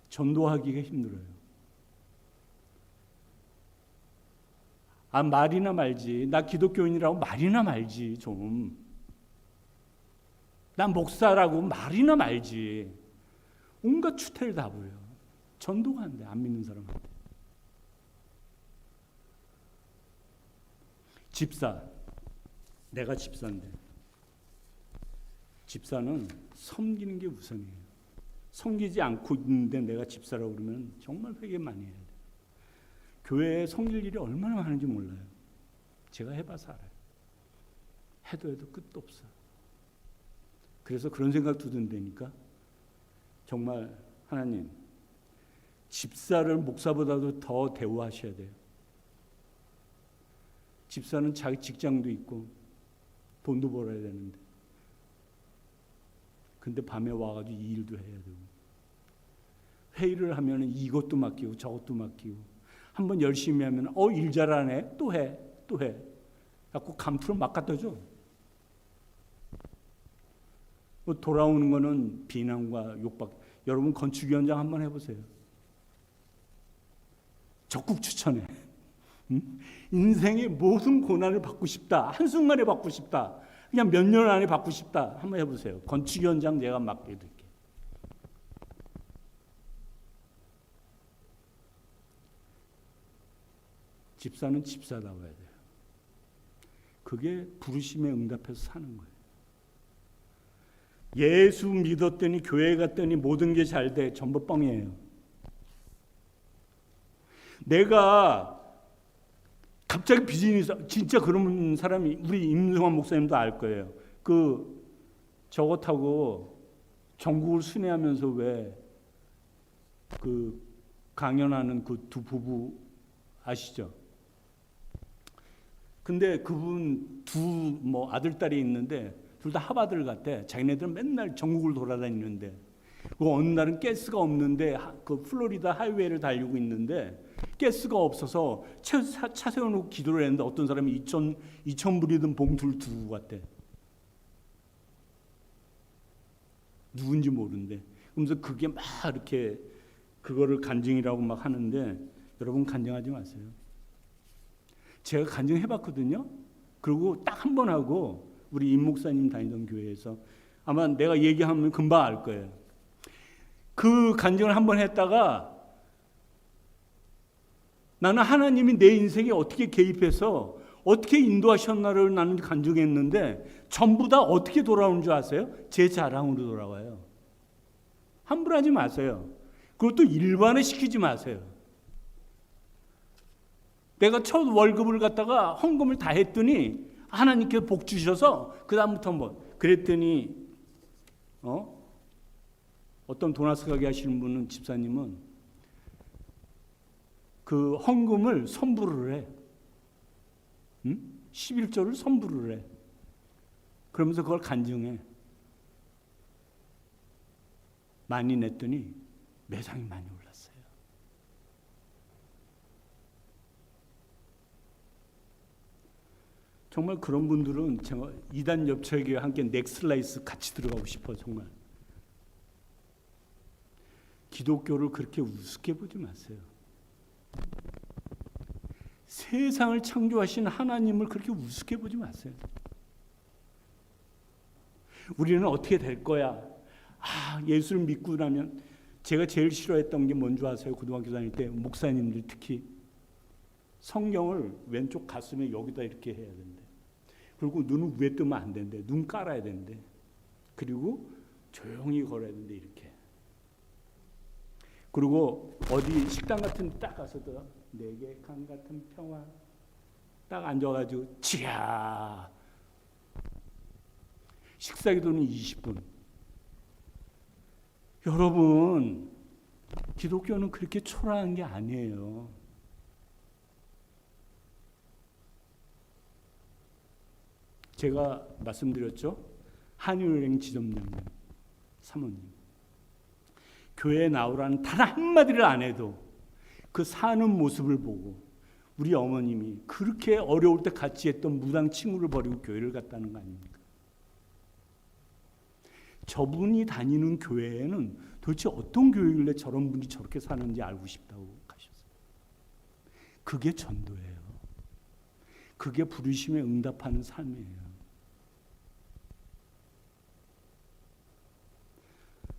전도하기가 힘들어요. 말이나 말지. 나 기독교인이라고 말이나 말지 좀. 난 목사라고 말이나 말지. 온갖 추태를 다 보여. 전도가 안 돼. 안 믿는 사람한테. 집사. 내가 집사인데. 집사는 섬기는 게 우선이에요. 섬기지 않고 있는데 내가 집사라고 그러면 정말 회개 많이 해야 돼요. 교회에 섬길 일이 얼마나 많은지 몰라요. 제가 해봐서 알아요. 해도 끝도 없어. 그래서 그런 생각도 든다니까. 정말 하나님, 집사를 목사보다도 더 대우하셔야 돼요. 집사는 자기 직장도 있고 돈도 벌어야 되는데, 근데 밤에 와가지고 이 일도 해야 되고, 회의를 하면 이것도 맡기고 저것도 맡기고 한번 열심히 하면 일 잘하네. 또 해. 또 해. 자꾸 감투로 막 갖다 줘. 돌아오는 거는 비난과 욕박. 여러분 건축 현장 한번 해보세요. 적극 추천해. 인생의 모든 고난을 받고 싶다. 한순간에 받고 싶다. 그냥 몇 년 안에 받고 싶다. 한번 해보세요. 건축 현장 내가 맡겨드릴게. 집사는 집사다워야 돼요. 그게 부르심에 응답해서 사는 거예요. 예수 믿었더니 교회 갔더니 모든 게 잘 돼. 전부 뻥이에요. 내가 갑자기 비즈니스, 진짜 그런 사람이 우리 임승환 목사님도 알 거예요. 저거 타고 전국을 순회하면서 왜 강연하는 그 두 부부 아시죠? 근데 그분 아들, 딸이 있는데 둘 다 하버드를 갔대. 자기네들은 맨날 전국을 돌아다니는데 어느 날은 가스가 없는데 그 플로리다 하이웨이를 달리고 있는데 가스가 없어서 차 세워놓고 기도를 했는데 어떤 사람이 2,000불이 든 봉투를 두고 갔대. 누군지 모르는데. 그러면서 그게 막 이렇게 그거를 간증이라고 막 하는데 여러분 간증하지 마세요. 제가 간증해봤거든요. 그리고 딱 한 번 하고 우리 임 목사님 다니던 교회에서 아마 내가 얘기하면 금방 알 거예요. 그 간증을 한 번 했다가 나는 하나님이 내 인생에 어떻게 개입해서 어떻게 인도하셨나를 나는 간증했는데 전부 다 어떻게 돌아오는 줄 아세요? 제 자랑으로 돌아와요. 함부로 하지 마세요. 그것도 일반화 시키지 마세요. 내가 첫 월급을 갖다가 헌금을 다 했더니 하나님께서 복 주셔서 그 다음부터 그랬더니 어떤 도나스 가게 하시는 분은 집사님은 그 헌금을 선불을 해. 11조를 선불을 해. 그러면서 그걸 간증해. 많이 냈더니 매상이 많이 올랐어요. 정말 그런 분들은 제가 이단 엽처에게 함께 넥슬라이스 같이 들어가고 싶어요. 정말. 기독교를 그렇게 우습게 보지 마세요. 세상을 창조하신 하나님을 그렇게 우습게 보지 마세요. 우리는 어떻게 될 거야? 예수를 믿고 나면 제가 제일 싫어했던 게 뭔지 아세요? 고등학교 다닐 때 목사님들 특히 성경을 왼쪽 가슴에 여기다 이렇게 해야 된대. 그리고 눈을 위에 뜨면 안 된대. 눈 깔아야 된대. 그리고 조용히 걸어야 된대. 이렇게. 그리고 어디 식당 같은 데 딱 가서도 내게 강 같은 평화 딱 앉아가지고 치야 식사 기도는 20분. 여러분 기독교는 그렇게 초라한 게 아니에요. 제가 말씀드렸죠. 한일은행 지점장님 사모님 교회에 나오라는 단 한마디를 안 해도 그 사는 모습을 보고 우리 어머님이 그렇게 어려울 때 같이 했던 무당 친구를 버리고 교회를 갔다는 거 아닙니까? 저분이 다니는 교회에는 도대체 어떤 교회길래 저런 분이 저렇게 사는지 알고 싶다고 가셨어요. 그게 전도예요. 그게 부르심에 응답하는 삶이에요.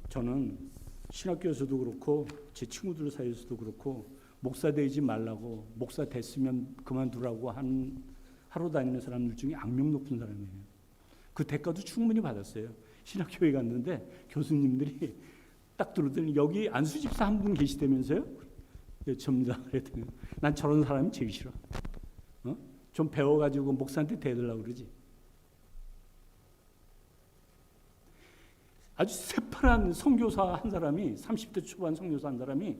저는 신학교에서도 그렇고 제 친구들 사이에서도 그렇고 목사 되지 말라고 목사 됐으면 그만두라고 하러 다니는 사람들 중에 악명 높은 사람이에요. 그 대가도 충분히 받았어요. 신학교에 갔는데 교수님들이 딱 들었더니 여기 안수 집사 한 분 계시다면서요? 접니다. 그랬더니 난 저런 사람이 제일 싫어. 좀 배워가지고 목사한테 대들라고 그러지. 아주 새파란 선교사 한 사람이 30대 초반 선교사 한 사람이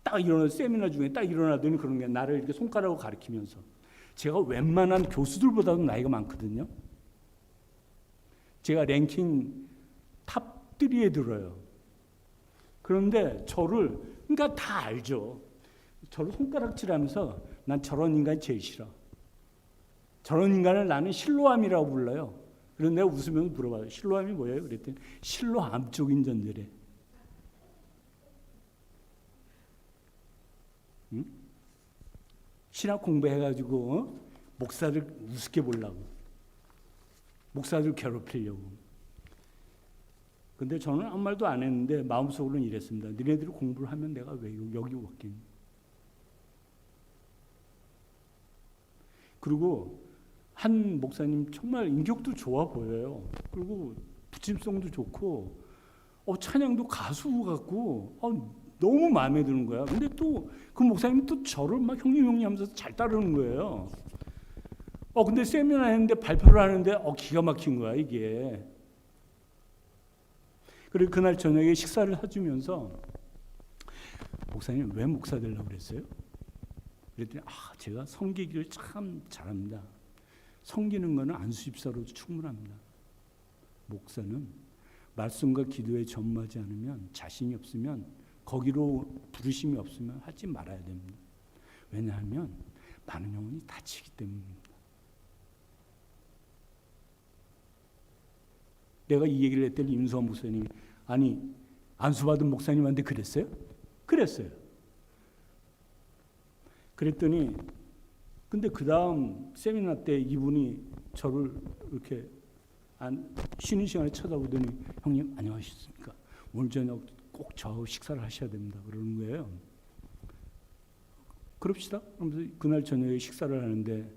딱 일어나 세미나 중에 딱 일어나더니 그런 게 나를 이렇게 손가락으로 가리키면서 제가 웬만한 교수들보다도 나이가 많거든요. 제가 랭킹 탑 3에 들어요. 그런데 저를 그러니까 다 알죠. 저를 손가락질하면서 난 저런 인간이 제일 싫어. 저런 인간을 나는 실로암이라고 불러요. 그래서 내가 웃으면서 물어봐요. 실로암이 뭐예요? 그랬더니 실로암 쪽인 존재래. 응? 신학 공부해가지고 목사들 우습게 보려고, 목사들 괴롭히려고. 근데 저는 아무 말도 안 했는데 마음속으로는 이랬습니다. 너네들이 공부를 하면 내가 왜 여기 왔겠니? 그리고 한 목사님 정말 인격도 좋아 보여요. 그리고 부침성도 좋고 찬양도 가수 같고 너무 마음에 드는 거야. 근데 또 그 목사님이 또 저를 막 형님 하면서 잘 따르는 거예요. 근데 세미나 했는데 발표를 하는데 기가 막힌 거야 이게. 그리고 그날 저녁에 식사를 해주면서 목사님 왜 목사 되려고 그랬어요? 그랬더니 제가 섬기기를 참 잘합니다. 섬기는 거는 안수집사로도 충분합니다. 목사는 말씀과 기도에 전무하지 않으면, 자신이 없으면, 거기로 부르심이 없으면 하지 말아야 됩니다. 왜냐하면 많은 영혼이 다치기 때문입니다. 내가 이 얘기를 했더니 임수환 목사님이 아니 안수받은 목사님한테 그랬어요? 그랬어요. 그랬더니 근데 그 다음 세미나 때 이분이 저를 이렇게 쉬는 시간에 쳐다보더니 형님 안녕하셨습니까? 오늘 저녁 꼭 저하고 식사를 하셔야 됩니다. 그러는 거예요. 그럽시다. 그러면서 그날 저녁에 식사를 하는데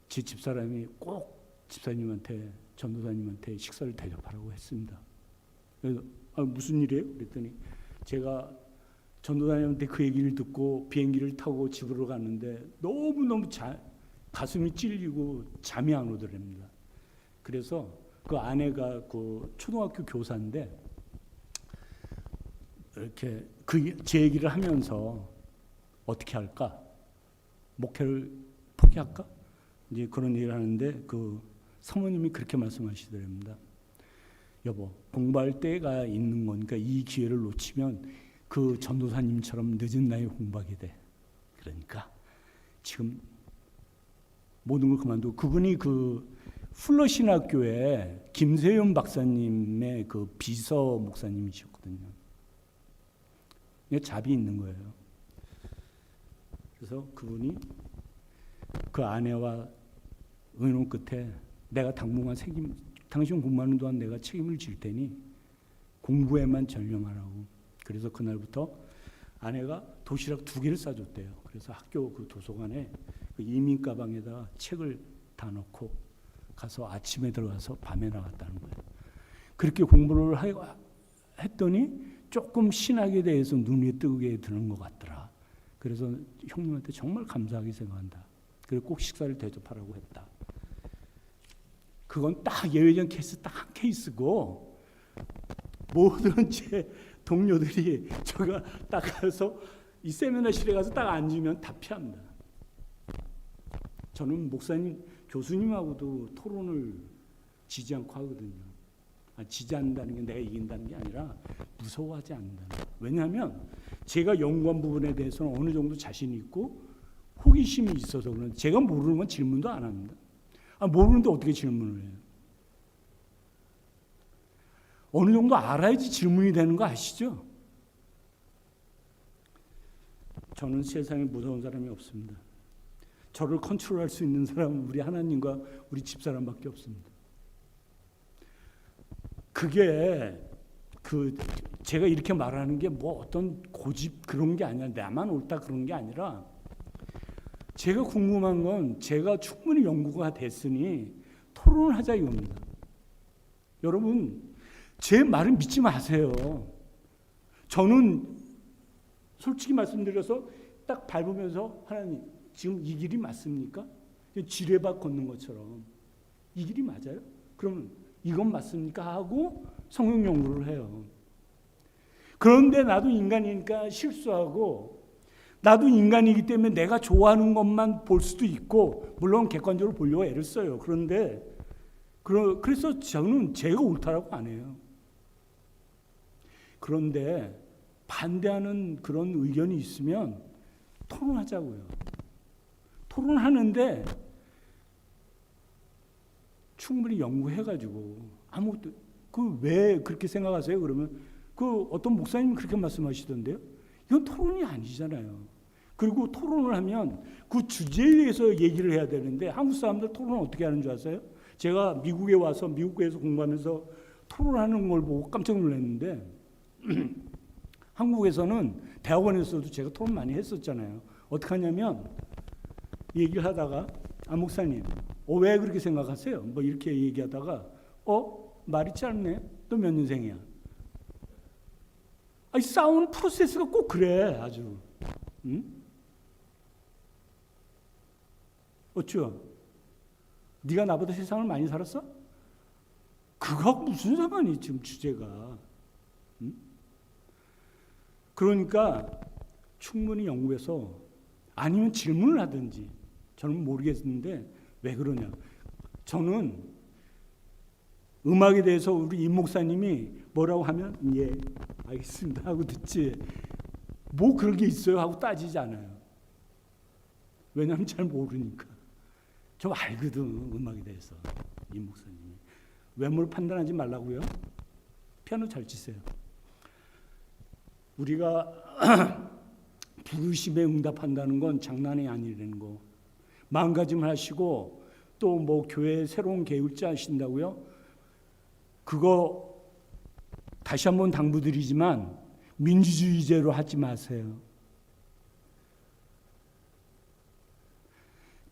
제 집사람이 꼭 집사님한테, 전도사님한테 식사를 대접하라고 했습니다. 그래서 무슨 일이에요? 그랬더니 제가 전도사님한테 그 얘기를 듣고 비행기를 타고 집으로 갔는데 너무너무 가슴이 찔리고 잠이 안 오더랍니다. 그래서 그 아내가 그 초등학교 교사인데 이렇게 제 얘기를 하면서 어떻게 할까? 목회를 포기할까? 이제 그런 얘기를 하는데 그 사모님이 그렇게 말씀하시더랍니다. 여보, 공부할 때가 있는 거니까 이 기회를 놓치면 그 전도사님처럼 늦은 나이에 공부하게 돼. 그러니까 지금 모든 걸 그만두고, 그분이 그 풀러신학교에 김세윤 박사님의 그 비서 목사님이셨거든요. 잡이 있는 거예요. 그래서 그분이 그 아내와 의논 끝에 내가 당분간 당신 공부하는 동안 내가 책임을 질 테니 공부에만 전념하라고. 그래서 그날부터 아내가 도시락 2개를 싸줬대요. 그래서 학교 그 도서관에 그 이민 가방에다 책을 다 넣고 가서 아침에 들어가서 밤에 나갔다는 거예요. 그렇게 공부를 했더니 조금 신학에 대해서 눈에 뜨게 되는 것 같더라. 그래서 형님한테 정말 감사하게 생각한다. 그래서 꼭 식사를 대접하라고 했다. 그건 딱 예외적 케이스, 딱 한 케이스고, 모든 제 동료들이 제가 딱 가서 이 세미나실에 가서 딱 앉으면 다 피합니다. 저는 목사님, 교수님하고도 토론을 지지 않고 하거든요. 지지 않는다는 게 내가 이긴다는 게 아니라 무서워하지 않는다는 거예요. 왜냐하면 제가 연구한 부분에 대해서는 어느 정도 자신이 있고 호기심이 있어서 그런데 제가 모르는 건 질문도 안 합니다. 모르는데 어떻게 질문을 해요? 어느 정도 알아야지 질문이 되는 거 아시죠? 저는 세상에 무서운 사람이 없습니다. 저를 컨트롤할 수 있는 사람은 우리 하나님과 우리 집사람밖에 없습니다. 그게 제가 이렇게 말하는 게 뭐 어떤 고집 그런 게 아니라 나만 옳다 그런 게 아니라 제가 궁금한 건 제가 충분히 연구가 됐으니 토론을 하자 이겁니다. 여러분 제 말을 믿지 마세요. 저는 솔직히 말씀드려서 딱 밟으면서 하나님 지금 이 길이 맞습니까? 지뢰밭 걷는 것처럼 이 길이 맞아요? 그러면 이건 맞습니까? 하고 성경 연구를 해요. 그런데 나도 인간이니까 실수하고 나도 인간이기 때문에 내가 좋아하는 것만 볼 수도 있고 물론 객관적으로 보려고 애를 써요. 그런데 그래서 저는 제가 옳다라고 안 해요. 그런데 반대하는 그런 의견이 있으면 토론하자고요. 토론하는데 충분히 연구해가지고 아무것도 그 왜 그렇게 생각하세요? 그러면 그 어떤 목사님이 그렇게 말씀하시던데요. 이건 토론이 아니잖아요. 그리고 토론을 하면 그 주제에 대해서 얘기를 해야 되는데 한국 사람들 토론을 어떻게 하는 줄 아세요? 제가 미국에 와서 미국에서 공부하면서 토론하는 걸 보고 깜짝 놀랐는데 한국에서는 대학원에서도 제가 토론 많이 했었잖아요. 어떻게 하냐면 얘기를 하다가 목사님 왜 그렇게 생각하세요? 뭐 이렇게 얘기하다가 말이 짧네. 너 몇 년생이야? 아니, 싸우는 프로세스가 꼭 그래 아주. 응? 어쭈? 네가 나보다 세상을 많이 살았어? 그거하고 무슨 상관이 지금 주제가. 응? 그러니까 충분히 연구해서 아니면 질문을 하든지 저는 모르겠는데 왜 그러냐. 저는 음악에 대해서 우리 임 목사님이 뭐라고 하면 예 알겠습니다 하고 듣지 뭐 그런 게 있어요 하고 따지지 않아요. 왜냐하면 잘 모르니까. 저 알거든 음악에 대해서. 임 목사님이 외모를 판단하지 말라고요. 피아노 잘 치세요. 우리가 부르심에 응답한다는 건 장난이 아니라는 거. 마음가짐을 하시고 또 뭐 교회에 새로운 계획을 짜신다고요. 그거 다시 한번 당부드리지만 민주주의제로 하지 마세요.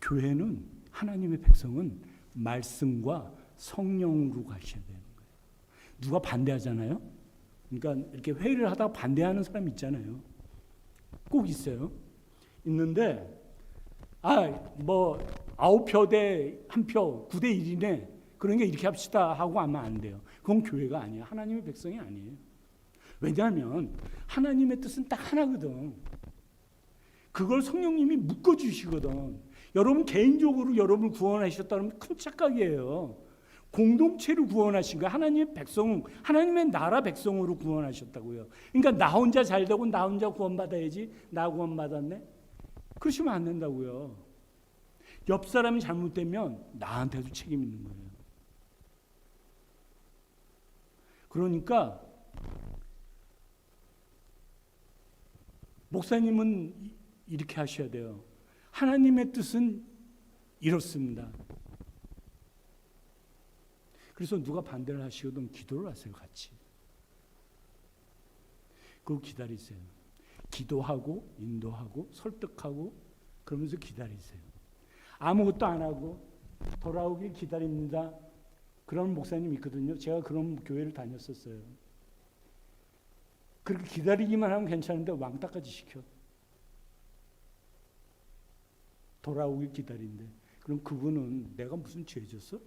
교회는 하나님의 백성은 말씀과 성령으로 가셔야 되는 거예요. 누가 반대하잖아요. 그러니까 이렇게 회의를 하다가 반대하는 사람 있잖아요. 꼭 있어요. 있는데 뭐 9표 대 1표 9대 1이네. 그러니까 이렇게 합시다 하고 하면 안 돼요. 그건 교회가 아니에요. 하나님의 백성이 아니에요. 왜냐하면 하나님의 뜻은 딱 하나거든. 그걸 성령님이 묶어주시거든. 여러분 개인적으로 여러분을 구원하셨다면 큰 착각이에요. 공동체로 구원하신 거예요. 하나님의 백성, 하나님의 나라 백성으로 구원하셨다고요. 그러니까 나 혼자 잘 되고 나 혼자 구원받아야지. 나 구원받았네. 그러시면 안 된다고요. 옆 사람이 잘못되면 나한테도 책임 있는 거예요. 그러니까 목사님은 이렇게 하셔야 돼요. 하나님의 뜻은 이렇습니다. 그래서 누가 반대를 하시거든 기도를 하세요. 같이. 그거 기다리세요. 기도하고 인도하고 설득하고 그러면서 기다리세요. 아무것도 안 하고 돌아오길 기다립니다. 그런 목사님 있거든요. 제가 그런 교회를 다녔었어요. 그렇게 기다리기만 하면 괜찮은데 왕따까지 시켜. 돌아오길 기다린대. 그럼 그분은 내가 무슨 죄 졌어?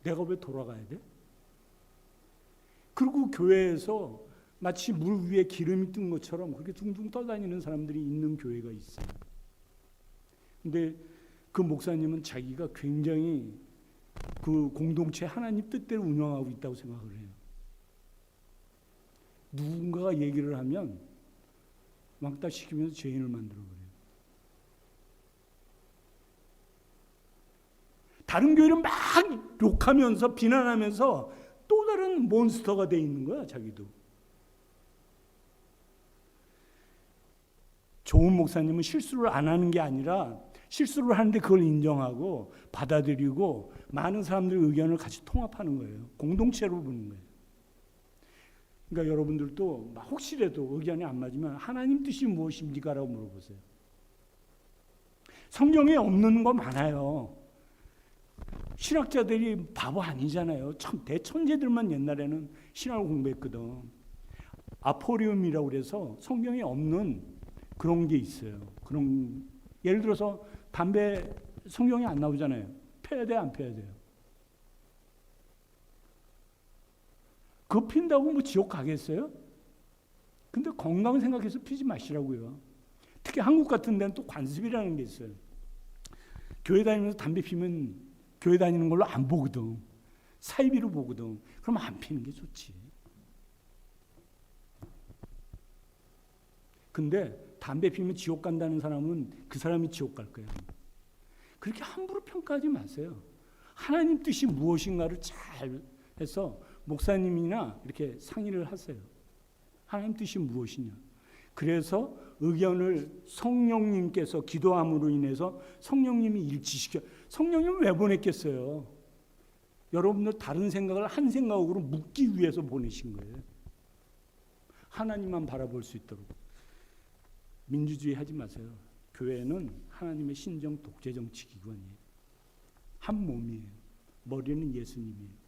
내가 왜 돌아가야 돼? 그리고 교회에서 마치 물 위에 기름이 뜬 것처럼 그렇게 둥둥 떠다니는 사람들이 있는 교회가 있어요. 근데 그 목사님은 자기가 굉장히 그 공동체 하나님 뜻대로 운영하고 있다고 생각을 해요. 누군가가 얘기를 하면 왕따 시키면서 죄인을 만들어버려요. 다른 교회를 막 욕하면서 비난하면서 또 다른 몬스터가 돼 있는 거야, 자기도. 좋은 목사님은 실수를 안 하는 게 아니라 실수를 하는데 그걸 인정하고 받아들이고 많은 사람들의 의견을 같이 통합하는 거예요. 공동체로 보는 거예요. 그러니까 여러분들도 혹시라도 의견이 안 맞으면 하나님 뜻이 무엇입니까? 라고 물어보세요. 성경에 없는 거 많아요. 신학자들이 바보 아니잖아요. 대천재들만 옛날에는 신학을 공부했거든. 아포리움이라고 그래서 성경에 없는 그런 게 있어요. 그런 예를 들어서 담배 성경에 안 나오잖아요. 펴야 돼, 안 펴야 돼요? 그거 핀다고 뭐 지옥 가겠어요? 근데 건강 생각해서 피지 마시라고요. 특히 한국 같은 데는 또 관습이라는 게 있어요. 교회 다니면서 담배 피면 교회 다니는 걸로 안 보거든. 사이비로 보거든. 그럼 안 피는 게 좋지. 근데 담배 피우면 지옥 간다는 사람은 그 사람이 지옥 갈 거예요. 그렇게 함부로 평가하지 마세요. 하나님 뜻이 무엇인가를 잘 해서 목사님이나 이렇게 상의를 하세요. 하나님 뜻이 무엇이냐. 그래서 의견을 성령님께서 기도함으로 인해서 성령님이 일치시켜. 성령님은 왜 보냈겠어요? 여러분들 다른 생각을 한 생각으로 묻기 위해서 보내신 거예요. 하나님만 바라볼 수 있도록. 민주주의 하지 마세요. 교회는 하나님의 신정 독재 정치 기관이에요. 한 몸이에요. 머리는 예수님이에요.